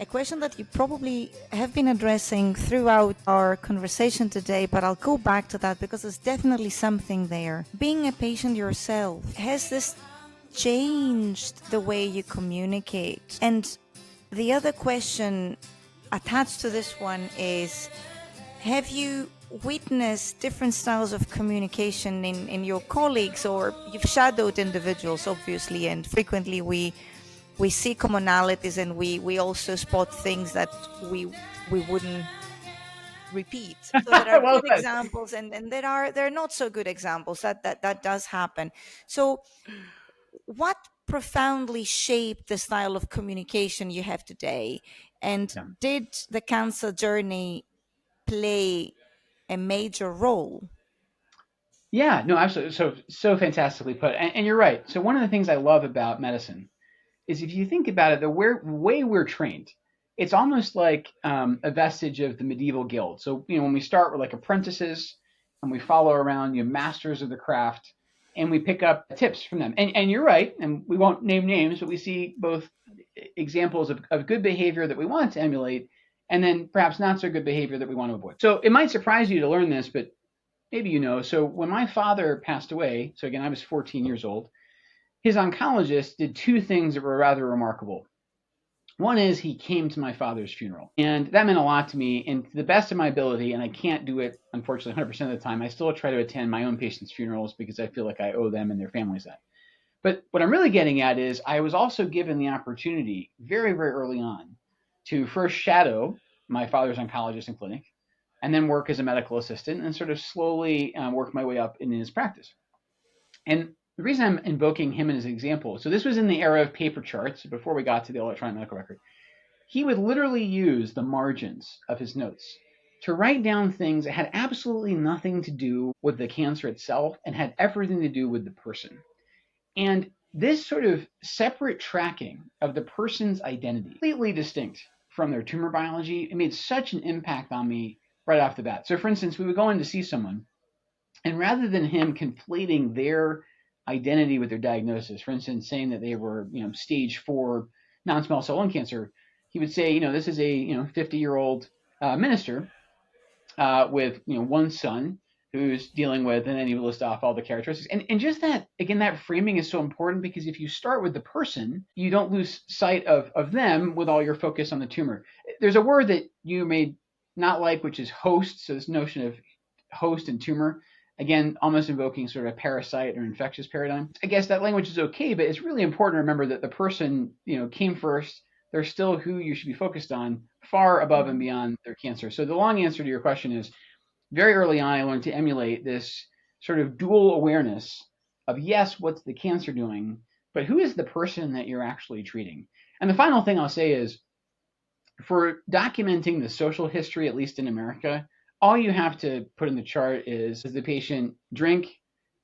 A question that you probably have been addressing throughout our conversation today, but I'll go back to that because there's definitely something there. Being a patient yourself, has this changed the way you communicate? And the other question attached to this one is, have you witnessed different styles of communication in your colleagues, or you've shadowed individuals, obviously, and frequently we see commonalities, and we also spot things that we wouldn't repeat. So there are Well good said. examples, and there are not so good examples. That does happen. So what profoundly shaped the style of communication you have today? And Yeah. did the cancer journey play a major role? Yeah, no, absolutely. So fantastically put. And you're right. So one of the things I love about medicine is if you think about it, way we're trained, it's almost like a vestige of the medieval guild. So when we start, we're like apprentices, and we follow around masters of the craft, and we pick up tips from them. And you're right, and we won't name names, but we see both examples of good behavior that we want to emulate, and then perhaps not so good behavior that we want to avoid. So it might surprise you to learn this, but maybe so when my father passed away, so again, I was 14 years old, his oncologist did two things that were rather remarkable. One is he came to my father's funeral, and that meant a lot to me. And to the best of my ability, and I can't do it, unfortunately, 100% of the time, I still try to attend my own patients' funerals because I feel like I owe them and their families that. But what I'm really getting at is I was also given the opportunity very, very early on to first shadow my father's oncologist in clinic, and then work as a medical assistant and sort of slowly work my way up in his practice. And the reason I'm invoking him as an example, so this was in the era of paper charts before we got to the electronic medical record. He would literally use the margins of his notes to write down things that had absolutely nothing to do with the cancer itself and had everything to do with the person. And this sort of separate tracking of the person's identity, completely distinct from their tumor biology, it made such an impact on me right off the bat. So for instance, we would go in to see someone, and rather than him conflating their identity with their diagnosis, for instance, saying that they were, stage 4 non-small cell lung cancer, he would say, this is a 50-year-old minister with one son who's dealing with, and then he would list off all the characteristics. And just that, again, that framing is so important, because if you start with the person, you don't lose sight of them with all your focus on the tumor. There's a word that you may not like, which is host. So this notion of host and tumor, again, almost invoking sort of a parasite or infectious paradigm. I guess that language is okay, but it's really important to remember that the person, came first. They're still who you should be focused on, far above and beyond their cancer. So the long answer to your question is, very early on, I learned to emulate this sort of dual awareness of, yes, what's the cancer doing, but who is the person that you're actually treating? And the final thing I'll say is, for documenting the social history, at least in America, all you have to put in the chart is, does the patient drink,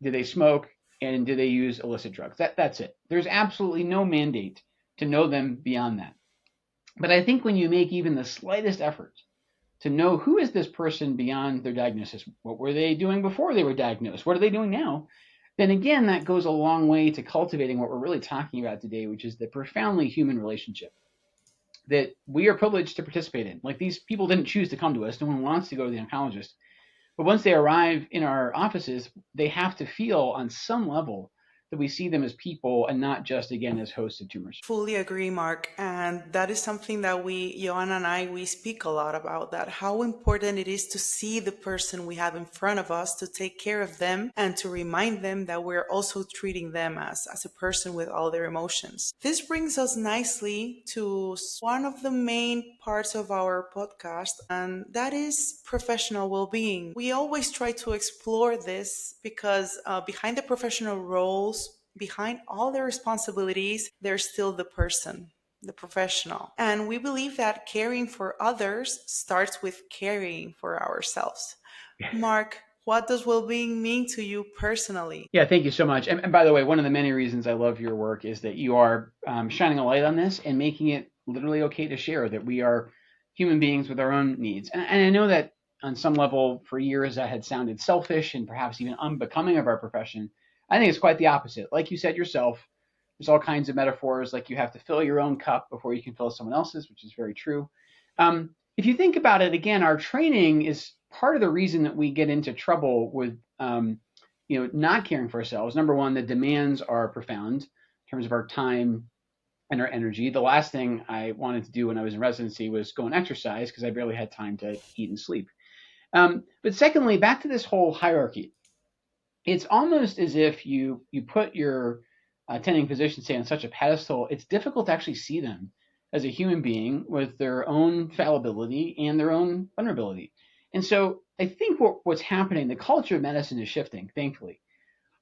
do they smoke, and do they use illicit drugs? That's it. There's absolutely no mandate to know them beyond that. But I think when you make even the slightest effort to know who is this person beyond their diagnosis, what were they doing before they were diagnosed, what are they doing now, then again, that goes a long way to cultivating what we're really talking about today, which is the profoundly human relationship that we are privileged to participate in. Like, these people didn't choose to come to us. No one wants to go to the oncologist. But once they arrive in our offices, they have to feel on some level that we see them as people and not just, again, as hosts of tumors. Fully agree, Mark. And that is something that Joanna and I, we speak a lot about, that how important it is to see the person we have in front of us, to take care of them, and to remind them that we're also treating them as a person with all their emotions. This brings us nicely to one of the main parts of our podcast, and that is professional well-being. We always try to explore this because behind the professional roles, behind all the responsibilities, there's still the person, the professional. And we believe that caring for others starts with caring for ourselves. Mark, what does well-being mean to you personally? Yeah, thank you so much. And by the way, one of the many reasons I love your work is that you are shining a light on this and making it literally okay to share that we are human beings with our own needs. And I know that on some level, for years, that had sounded selfish and perhaps even unbecoming of our profession. I think it's quite the opposite. Like you said yourself, There's all kinds of metaphors, like you have to fill your own cup before you can fill someone else's, which is very true. If you think about it, again, our training is part of the reason that we get into trouble with, not caring for ourselves. Number one, the demands are profound in terms of our time and our energy. The last thing I wanted to do when I was in residency was go and exercise because I barely had time to eat and sleep. But secondly, back to this whole hierarchy. It's almost as if you put your attending physician, say, on such a pedestal, it's difficult to actually see them as a human being with their own fallibility and their own vulnerability. And so I think what's happening, the culture of medicine is shifting, thankfully,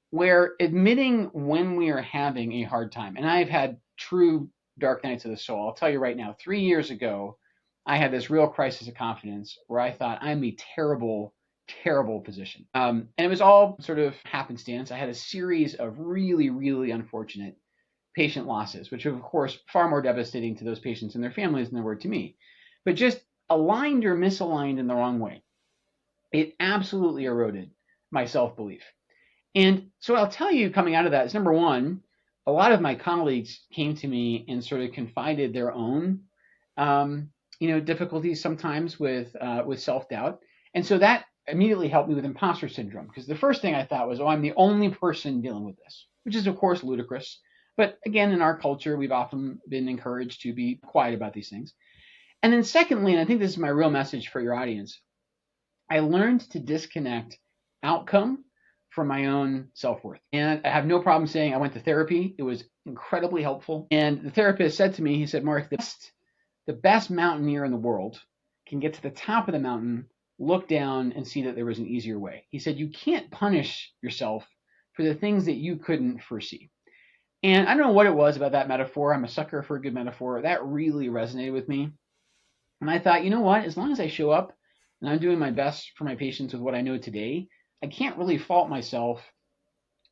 where admitting when we are having a hard time, and I've had true dark nights of the soul. I'll tell you right now, 3 years ago, I had this real crisis of confidence where I thought I'm a terrible, terrible physician. And it was all sort of happenstance. I had a series of really, really unfortunate patient losses, which are, of course, far more devastating to those patients and their families than they were to me. But just aligned or misaligned in the wrong way, it absolutely eroded my self-belief. And so I'll tell you, coming out of that is, number one, a lot of my colleagues came to me and sort of confided their own, difficulties sometimes with self-doubt. And so that immediately helped me with imposter syndrome, because the first thing I thought was, oh, I'm the only person dealing with this, which is, of course, ludicrous. But again, in our culture, we've often been encouraged to be quiet about these things. And then secondly, and I think this is my real message for your audience, I learned to disconnect outcome from my own self-worth. And I have no problem saying I went to therapy. It was incredibly helpful. And the therapist said to me, he said, Mark, the best mountaineer in the world can get to the top of the mountain, look down, and see that there was an easier way. He said, you can't punish yourself for the things that you couldn't foresee. And I don't know what it was about that metaphor. I'm a sucker for a good metaphor. That really resonated with me. And I thought, you know what? As long as I show up and I'm doing my best for my patients with what I know today, I can't really fault myself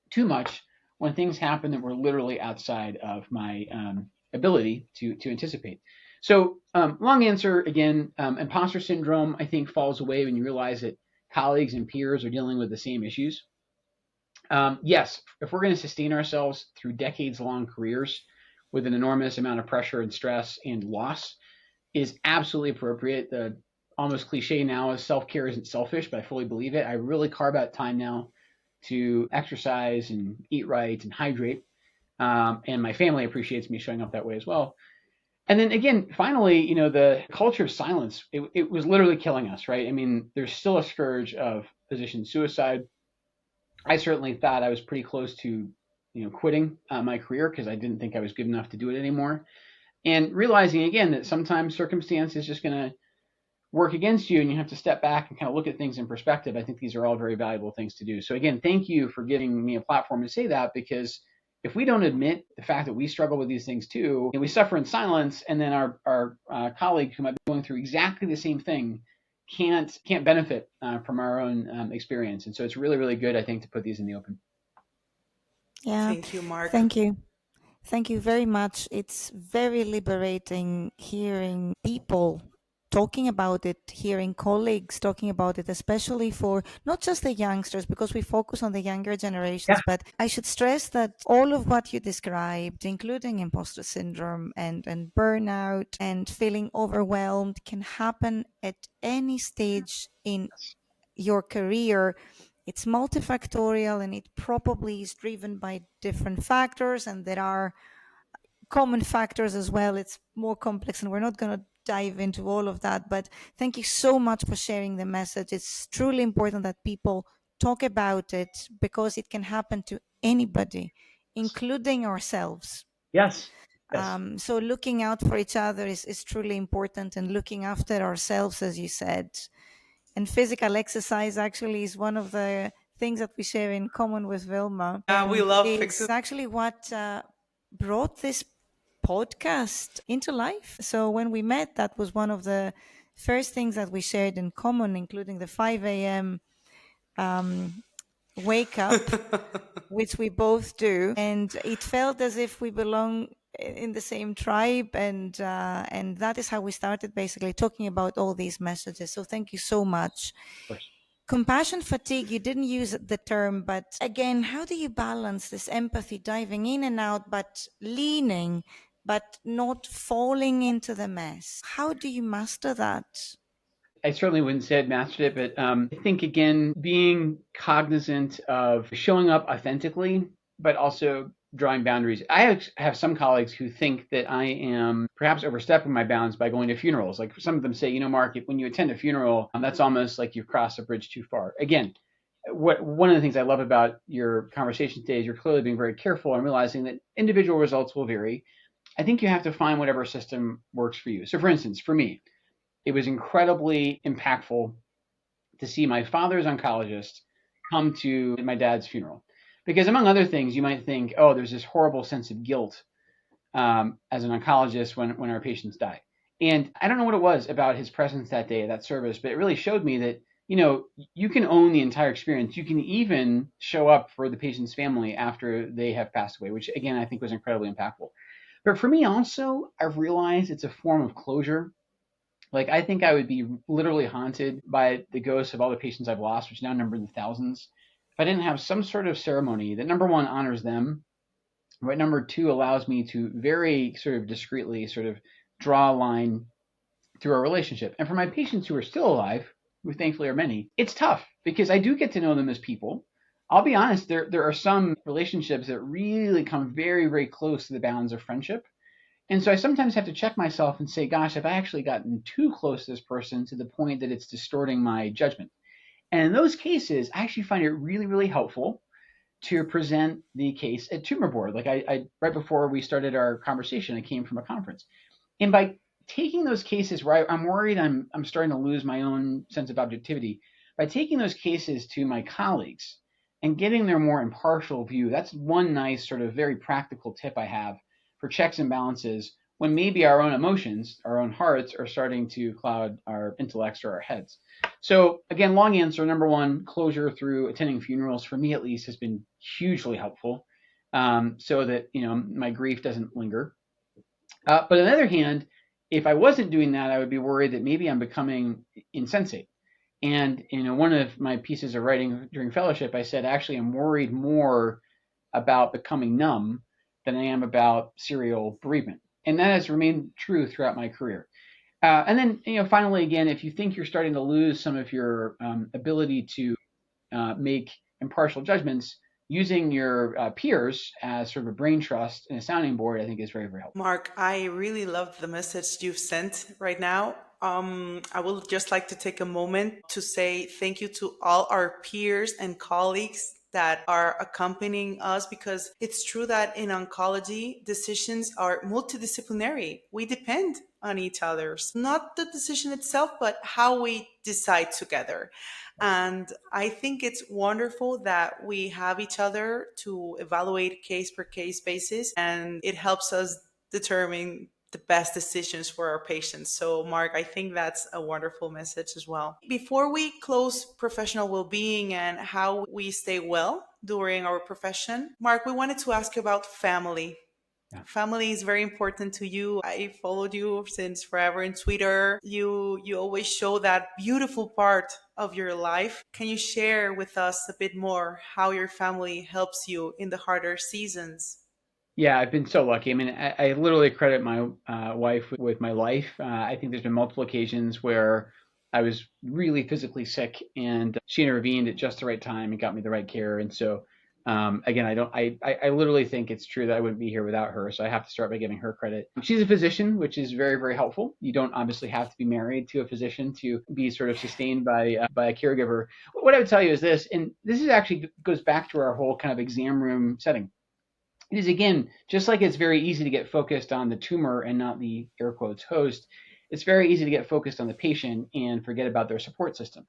too much when things happen that were literally outside of my ability to anticipate. So long answer, again, imposter syndrome, I think, falls away when you realize that colleagues and peers are dealing with the same issues. Yes, if we're going to sustain ourselves through decades-long careers with an enormous amount of pressure and stress and loss, is absolutely appropriate. The almost cliche now is self-care isn't selfish, but I fully believe it. I really carve out time now to exercise and eat right and hydrate. And my family appreciates me showing up that way as well. And then again, finally, the culture of silence, it was literally killing us, right? I mean, there's still a scourge of physician suicide. I certainly thought I was pretty close to, quitting my career because I didn't think I was good enough to do it anymore. And realizing again that sometimes circumstance is just going to work against you and you have to step back and kind of look at things in perspective. I think these are all very valuable things to do. So again, thank you for giving me a platform to say that, because if we don't admit the fact that we struggle with these things too, and we suffer in silence, and then our colleague who might be going through exactly the same thing can't benefit from our own experience. And so it's really, really good, I think, to put these in the open. Yeah. Thank you, Mark. Thank you. Thank you very much. It's very liberating hearing people talking about it, hearing colleagues talking about it, especially for not just the youngsters, because we focus on the younger generations, but I should stress that all of what you described, including imposter syndrome and burnout and feeling overwhelmed, can happen at any stage in your career. It's multifactorial and it probably is driven by different factors, and there are common factors as well. It's more complex and we're not going to dive into all of that, but thank you so much for sharing the message. It's truly important that people talk about it because it can happen to anybody, including ourselves. Yes. So looking out for each other is truly important, and looking after ourselves, as you said. And physical exercise actually is one of the things that we share in common with Vilma. Yeah, we love it's actually what brought this podcast into life. So when we met, that was one of the first things that we shared in common, including the 5 a.m. Wake up, which we both do. And it felt as if we belong in the same tribe. And that is how we started basically talking about all these messages. So thank you so much. Of course. Compassion fatigue, you didn't use the term, but again, how do you balance this empathy, diving in and out, but leaning, but not falling into the mess? How do you master that? I certainly wouldn't say I'd mastered it, but I think, again, being cognizant of showing up authentically, but also drawing boundaries. I have some colleagues who think that I am perhaps overstepping my bounds by going to funerals. Like some of them say, Mark, when you attend a funeral, that's almost like you've crossed a bridge too far. Again, one of the things I love about your conversation today is you're clearly being very careful and realizing that individual results will vary. I think you have to find whatever system works for you. So for instance, for me, it was incredibly impactful to see my father's oncologist come to my dad's funeral. Because among other things, you might think, oh, there's this horrible sense of guilt as an oncologist when our patients die. And I don't know what it was about his presence that day at that service, but it really showed me that, you can own the entire experience. You can even show up for the patient's family after they have passed away, which again, I think was incredibly impactful. But for me also, I've realized it's a form of closure. Like, I think I would be literally haunted by the ghosts of all the patients I've lost, which now number in the thousands, if I didn't have some sort of ceremony that, number one, honors them, but number two, allows me to very sort of discreetly sort of draw a line through our relationship. And for my patients who are still alive, who thankfully are many, it's tough because I do get to know them as people. I'll be honest, there are some relationships that really come very, very close to the bounds of friendship. And so I sometimes have to check myself and say, gosh, have I actually gotten too close to this person to the point that it's distorting my judgment? And in those cases, I actually find it really, really helpful to present the case at Tumor Board. Like I right before we started our conversation, I came from a conference. And by taking those cases where I'm worried I'm starting to lose my own sense of objectivity, by taking those cases to my colleagues and getting their more impartial view, that's one nice sort of very practical tip I have for checks and balances when maybe our own emotions, our own hearts are starting to cloud our intellects or our heads. So again, long answer, number one, closure through attending funerals, for me at least, has been hugely helpful, so that my grief doesn't linger. But on the other hand, if I wasn't doing that, I would be worried that maybe I'm becoming insensate. And one of my pieces of writing during fellowship, I said, actually, I'm worried more about becoming numb than I am about serial bereavement. And that has remained true throughout my career. And then, finally, again, if you think you're starting to lose some of your ability to make impartial judgments, using your peers as sort of a brain trust and a sounding board, I think is very, very helpful. Mark, I really love the message you've sent right now. I would just like to take a moment to say thank you to all our peers and colleagues that are accompanying us, because it's true that in oncology, decisions are multidisciplinary. We depend on each other's, not the decision itself, but how we decide together. And I think it's wonderful that we have each other to evaluate case per case basis, and it helps us determine the best decisions for our patients. So, Mark, I think that's a wonderful message as well. Before we close professional well-being and how we stay well during our profession, Mark, we wanted to ask about family. Yeah. Family is very important to you. I followed you since forever in Twitter. You always show that beautiful part of your life. Can you share with us a bit more how your family helps you in the harder seasons? Yeah, I've been so lucky. I mean, I literally credit my wife with my life. I think there's been multiple occasions where I was really physically sick, and she intervened at just the right time and got me the right care. And so, again, I literally think it's true that I wouldn't be here without her. So I have to start by giving her credit. She's a physician, which is very, very helpful. You don't obviously have to be married to a physician to be sort of sustained by a caregiver. What I would tell you is this, and this is actually goes back to our whole kind of exam room setting. It is, again, just like it's very easy to get focused on the tumor and not the air quotes host, it's very easy to get focused on the patient and forget about their support system.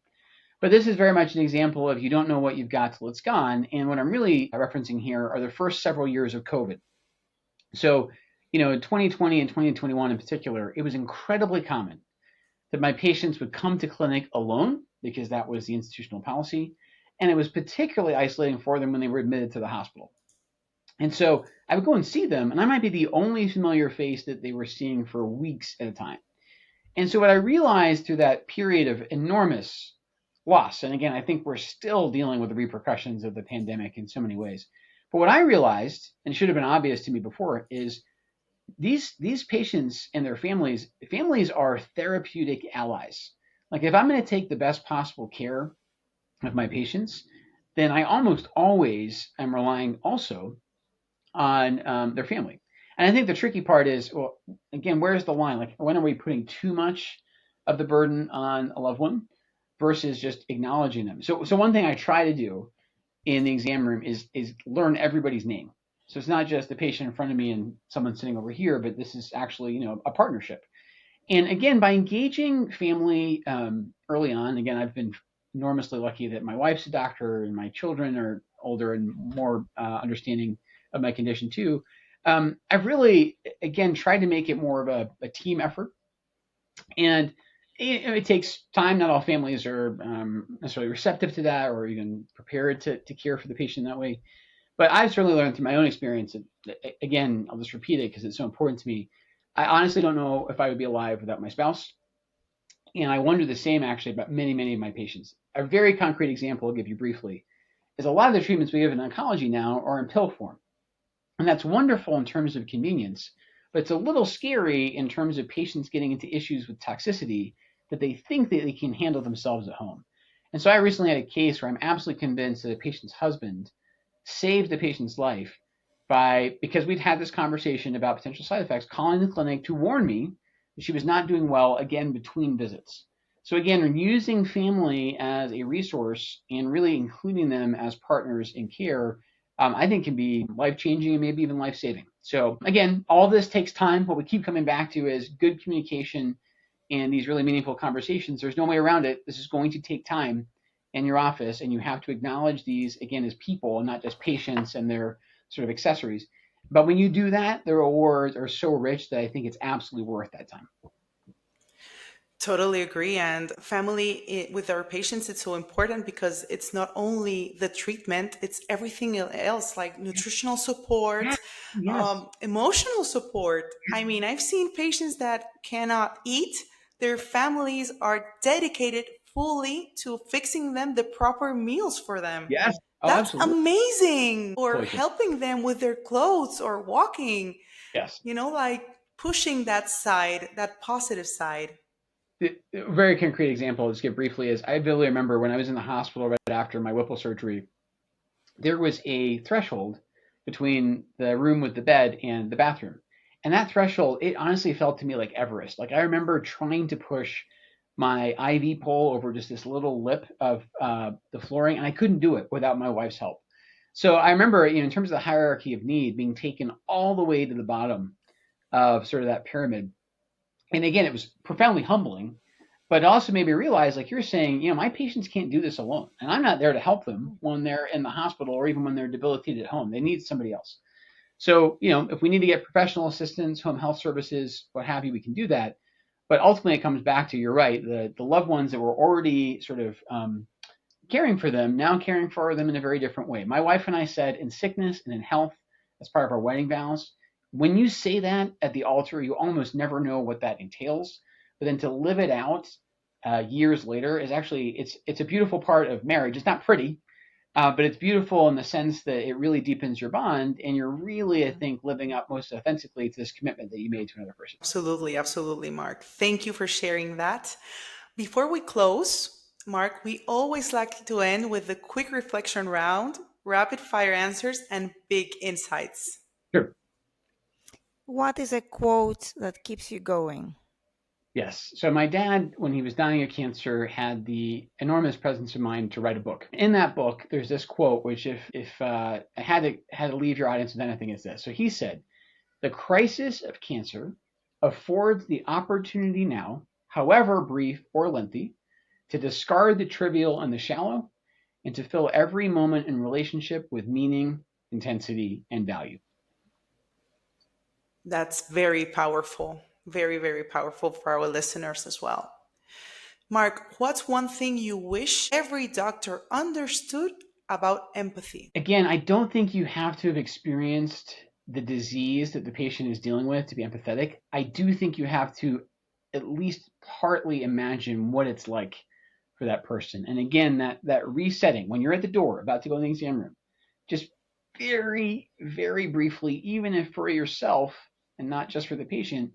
But this is very much an example of you don't know what you've got till it's gone. And what I'm really referencing here are the first several years of COVID. So, in 2020 and 2021 in particular, it was incredibly common that my patients would come to clinic alone because that was the institutional policy. And it was particularly isolating for them when they were admitted to the hospital. And so I would go and see them, and I might be the only familiar face that they were seeing for weeks at a time. And so what I realized through that period of enormous loss. And again, I think we're still dealing with the repercussions of the pandemic in so many ways. But what I realized, and should have been obvious to me before, is these patients and their families are therapeutic allies. Like if I'm going to take the best possible care of my patients, then I almost always am relying also on their family. And I think the tricky part is, well, again, where's the line? Like, when are we putting too much of the burden on a loved one versus just acknowledging them? So one thing I try to do in the exam room is learn everybody's name. So it's not just the patient in front of me and someone sitting over here, but this is actually, a partnership. And again, by engaging family early on, again, I've been enormously lucky that my wife's a doctor and my children are older and more understanding of my condition too. I've really, again, tried to make it more of a team effort. And it takes time. Not all families are necessarily receptive to that or even prepared to care for the patient that way. But I've certainly learned through my own experience, again, I'll just repeat it because it's so important to me. I honestly don't know if I would be alive without my spouse. And I wonder the same actually about many, many of my patients. A very concrete example I'll give you briefly is a lot of the treatments we give in oncology now are in pill form. And that's wonderful in terms of convenience, but it's a little scary in terms of patients getting into issues with toxicity that they think that they can handle themselves at home. And so I recently had a case where I'm absolutely convinced that a patient's husband saved the patient's life because we'd had this conversation about potential side effects, calling the clinic to warn me that she was not doing well, again, between visits. So again, using family as a resource and really including them as partners in care, I think can be life-changing and maybe even life-saving. So again, all this takes time. What we keep coming back to is good communication and these really meaningful conversations. There's no way around it. This is going to take time in your office, and you have to acknowledge these, again, as people and not just patients and their sort of accessories. But when you do that, the rewards are so rich that I think it's absolutely worth that time. Totally agree. And with our patients, it's so important because it's not only the treatment, it's everything else like nutritional support, Yes. emotional support. I mean, I've seen patients that cannot eat. Their families are dedicated fully to fixing them the proper meals for them. Yes. Oh, That's absolutely. amazing. Or Totally. helping them with their clothes or walking, Yes. like pushing that side, that positive side. The very concrete example I'll just give briefly is I vividly remember when I was in the hospital right after my Whipple surgery, there was a threshold between the room with the bed and the bathroom. And that threshold, it honestly felt to me like Everest. Like I remember trying to push my IV pole over just this little lip of the flooring, and I couldn't do it without my wife's help. So I remember, in terms of the hierarchy of need, being taken all the way to the bottom of sort of that pyramid. And again, it was profoundly humbling, but it also made me realize, like you're saying, my patients can't do this alone. And I'm not there to help them when they're in the hospital or even when they're debilitated at home. They need somebody else. So, if we need to get professional assistance, home health services, what have you, we can do that. But ultimately, it comes back to, you're right, the loved ones that were already sort of caring for them, now caring for them in a very different way. My wife and I said, in sickness and in health, as part of our wedding vows, when you say that at the altar, you almost never know what that entails. But then to live it out years later is actually, it's a beautiful part of marriage. It's not pretty, but it's beautiful in the sense that it really deepens your bond, and you're really, I think, living up most authentically to this commitment that you made to another person. Absolutely, absolutely, Mark. Thank you for sharing that. Before we close, Mark, we always like to end with a quick reflection round, rapid fire answers, and big insights. Sure. What is a quote that keeps you going? Yes. So my dad, when he was dying of cancer, had the enormous presence of mind to write a book. In that book, there's this quote, which if I had to leave your audience with anything, it's this. So he said, "The crisis of cancer affords the opportunity now, however brief or lengthy, to discard the trivial and the shallow, and to fill every moment in relationship with meaning, intensity, and value." That's very powerful, very, very powerful for our listeners as well. Mark, what's one thing you wish every doctor understood about empathy? Again, I don't think you have to have experienced the disease that the patient is dealing with to be empathetic. I do think you have to at least partly imagine what it's like for that person. And again, that resetting when you're at the door about to go in the exam room, just very, very briefly, even if for yourself and not just for the patient,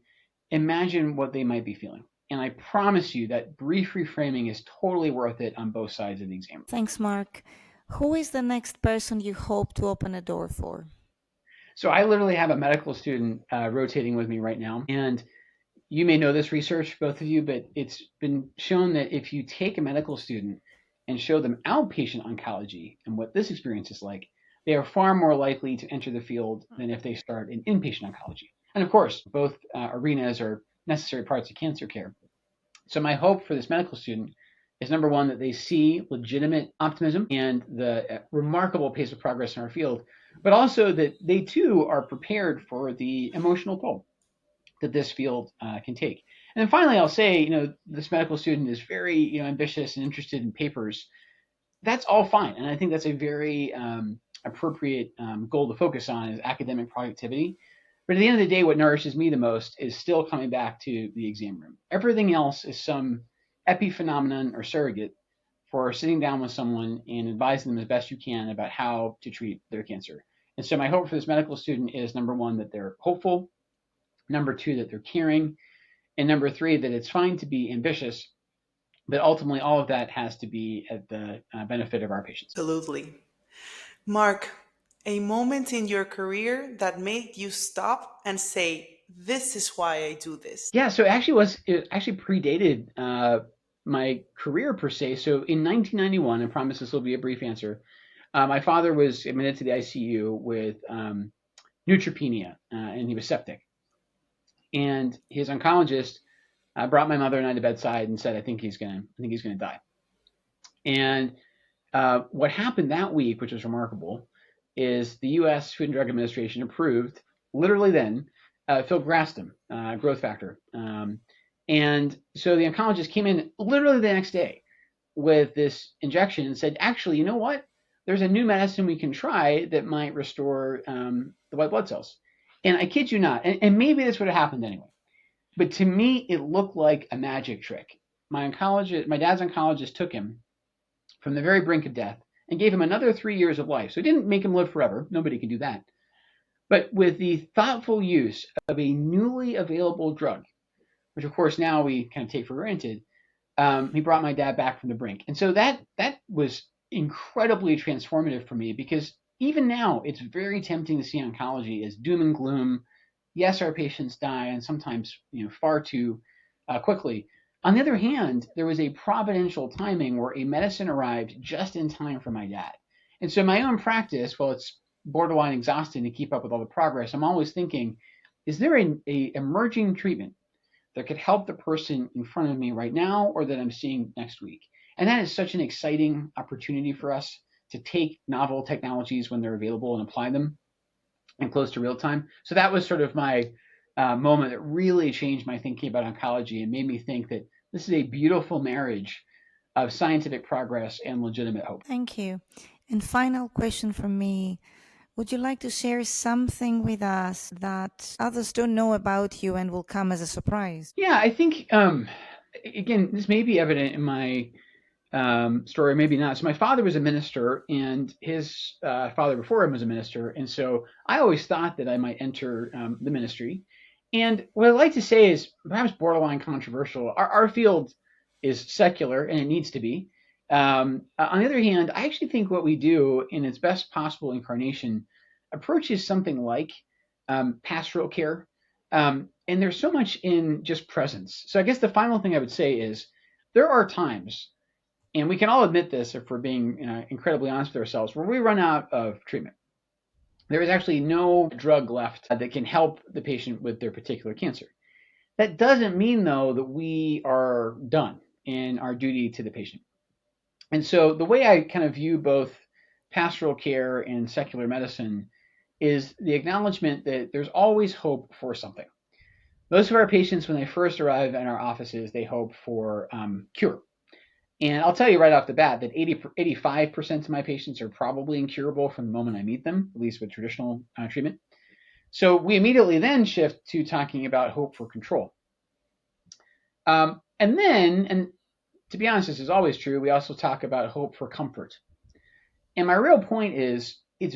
imagine what they might be feeling. And I promise you that brief reframing is totally worth it on both sides of the exam. Thanks, Mark. Who is the next person you hope to open a door for? So I literally have a medical student rotating with me right now. And you may know this research, both of you, but it's been shown that if you take a medical student and show them outpatient oncology and what this experience is like, they are far more likely to enter the field than if they start in inpatient oncology. And of course, both arenas are necessary parts of cancer care. So my hope for this medical student is, number one, that they see legitimate optimism and the remarkable pace of progress in our field, but also that they too are prepared for the emotional toll that this field can take. And then finally, I'll say, this medical student is very, ambitious and interested in papers. That's all fine. And I think that's a very appropriate goal to focus on, is academic productivity. But at the end of the day, what nourishes me the most is still coming back to the exam room. Everything else is some epiphenomenon or surrogate for sitting down with someone and advising them as best you can about how to treat their cancer. And so my hope for this medical student is, number one, that they're hopeful, number two, that they're caring, and number three, that it's fine to be ambitious, but ultimately all of that has to be at the benefit of our patients. Absolutely. Mark, a moment in your career that made you stop and say, this is why I do this. Yeah, so it actually predated my career per se. So in 1991, I promise this will be a brief answer, my father was admitted to the ICU with neutropenia, and he was septic. And his oncologist brought my mother and I to bedside and said, I think he's gonna die. And what happened that week, which was remarkable, is the U.S. Food and Drug Administration approved, literally then, filgrastim, growth factor. And so the oncologist came in literally the next day with this injection and said, actually, you know what? There's a new medicine we can try that might restore the white blood cells. And I kid you not, and maybe this would have happened anyway, but to me, it looked like a magic trick. My dad's oncologist took him from the very brink of death and gave him another 3 years of life. So it didn't make him live forever. Nobody can do that. But with the thoughtful use of a newly available drug, which of course now we kind of take for granted, he brought my dad back from the brink. And so that was incredibly transformative for me, because even now it's very tempting to see oncology as doom and gloom. Yes, our patients die, and sometimes far too quickly. On the other hand, there was a providential timing where a medicine arrived just in time for my dad. And so my own practice, while it's borderline exhausting to keep up with all the progress, I'm always thinking, is there a emerging treatment that could help the person in front of me right now or that I'm seeing next week? And that is such an exciting opportunity for us to take novel technologies when they're available and apply them in close to real time. So that was sort of my moment that really changed my thinking about oncology and made me think that this is a beautiful marriage of scientific progress and legitimate hope. Thank you. And final question from me. Would you like to share something with us that others don't know about you and will come as a surprise? Yeah, I think, again, this may be evident in my story, maybe not. So my father was a minister, and his father before him was a minister. And so I always thought that I might enter the ministry. And what I'd like to say is perhaps borderline controversial. Our field is secular, and it needs to be. On the other hand, I actually think what we do in its best possible incarnation approaches something like pastoral care. And there's so much in just presence. So I guess the final thing I would say is there are times, and we can all admit this if we're being incredibly honest with ourselves, where we run out of treatment. There is actually no drug left that can help the patient with their particular cancer. That doesn't mean, though, that we are done in our duty to the patient. And so the way I kind of view both pastoral care and secular medicine is the acknowledgement that there's always hope for something. Most of our patients, when they first arrive in our offices, they hope for cure. And I'll tell you right off the bat that 85% of my patients are probably incurable from the moment I meet them, at least with traditional treatment. So we immediately then shift to talking about hope for control. And to be honest, this is always true. We also talk about hope for comfort. And my real point is it's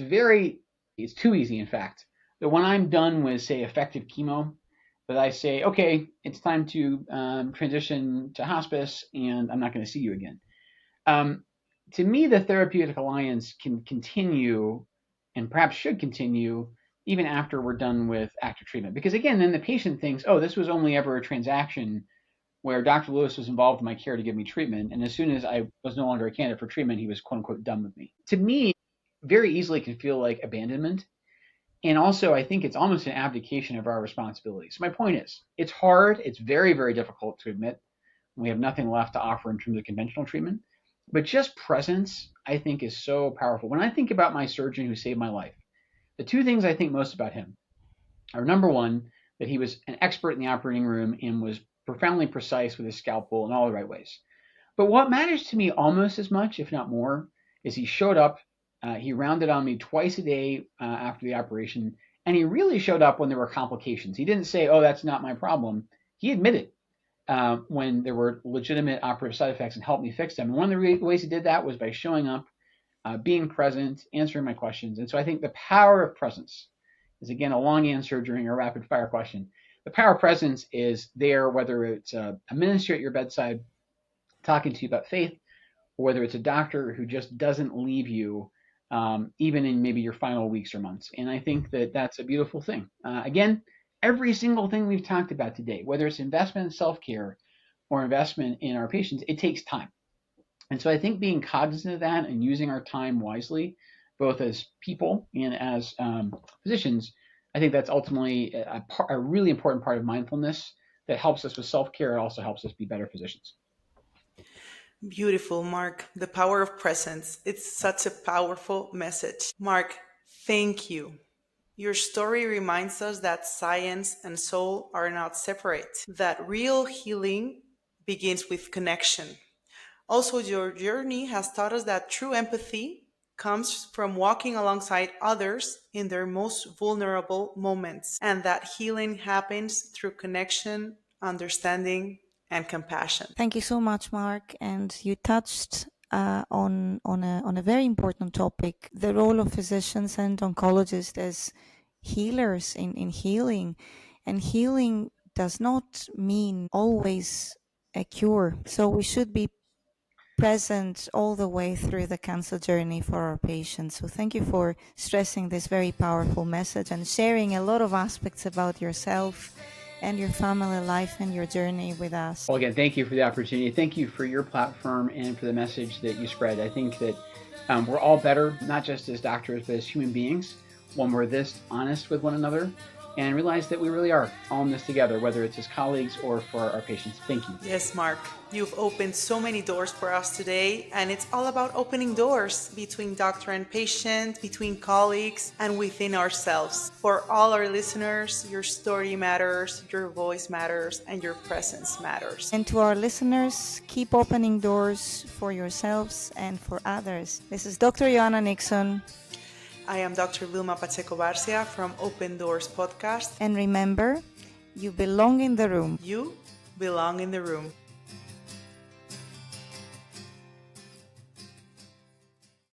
too easy, in fact, that when I'm done with, say, effective chemo, that I say, okay, it's time to transition to hospice and I'm not going to see you again. To me, the therapeutic alliance can continue and perhaps should continue even after we're done with active treatment. Because again, then the patient thinks, oh, this was only ever a transaction where Dr. Lewis was involved in my care to give me treatment. And as soon as I was no longer a candidate for treatment, he was quote unquote done with me. To me, very easily can feel like abandonment. And also, I think it's almost an abdication of our responsibilities. So my point is, it's hard. It's very, very difficult to admit we have nothing left to offer in terms of conventional treatment. But just presence, I think, is so powerful. When I think about my surgeon who saved my life, the two things I think most about him are, number one, that he was an expert in the operating room and was profoundly precise with his scalpel in all the right ways. But what matters to me almost as much, if not more, is he showed up. He rounded on me twice a day after the operation, and he really showed up when there were complications. He didn't say, oh, that's not my problem. He admitted when there were legitimate operative side effects and helped me fix them. And one of the ways he did that was by showing up, being present, answering my questions. And so I think the power of presence is, again, a long answer during a rapid fire question. The power of presence is there, whether it's a minister at your bedside talking to you about faith, or whether it's a doctor who just doesn't leave you even in maybe your final weeks or months. And I think that that's a beautiful thing. Again, every single thing we've talked about today, whether it's investment in self-care or investment in our patients, it takes time. And so I think being cognizant of that and using our time wisely, both as people and as physicians, I think that's ultimately a really important part of mindfulness that helps us with self-care. It also helps us be better physicians. Beautiful, Mark. The power of presence. It's such a powerful message. Mark, thank you. Your story reminds us that science and soul are not separate, that real healing begins with connection. Also, your journey has taught us that true empathy comes from walking alongside others in their most vulnerable moments, and that healing happens through connection, understanding, and compassion. Thank you so much, Mark. And you touched on a very important topic: the role of physicians and oncologists as healers in healing. And healing does not mean always a cure. So we should be present all the way through the cancer journey for our patients. So thank you for stressing this very powerful message and sharing a lot of aspects about yourself and your family life and your journey with us. Well, again, thank you for the opportunity. Thank you for your platform and for the message that you spread. I think that we're all better, not just as doctors, but as human beings, when we're this honest with one another and realize that we really are all in this together, whether it's as colleagues or for our patients. Thank you. Yes, Mark, you've opened so many doors for us today, and it's all about opening doors between doctor and patient, between colleagues, and within ourselves. For all our listeners, your story matters, your voice matters, and your presence matters. And to our listeners, keep opening doors for yourselves and for others. This is Dr. Joanna Nixon. I am Dr. Vilma Pacheco Barcia from Open Doors Podcast. And remember, you belong in the room. You belong in the room.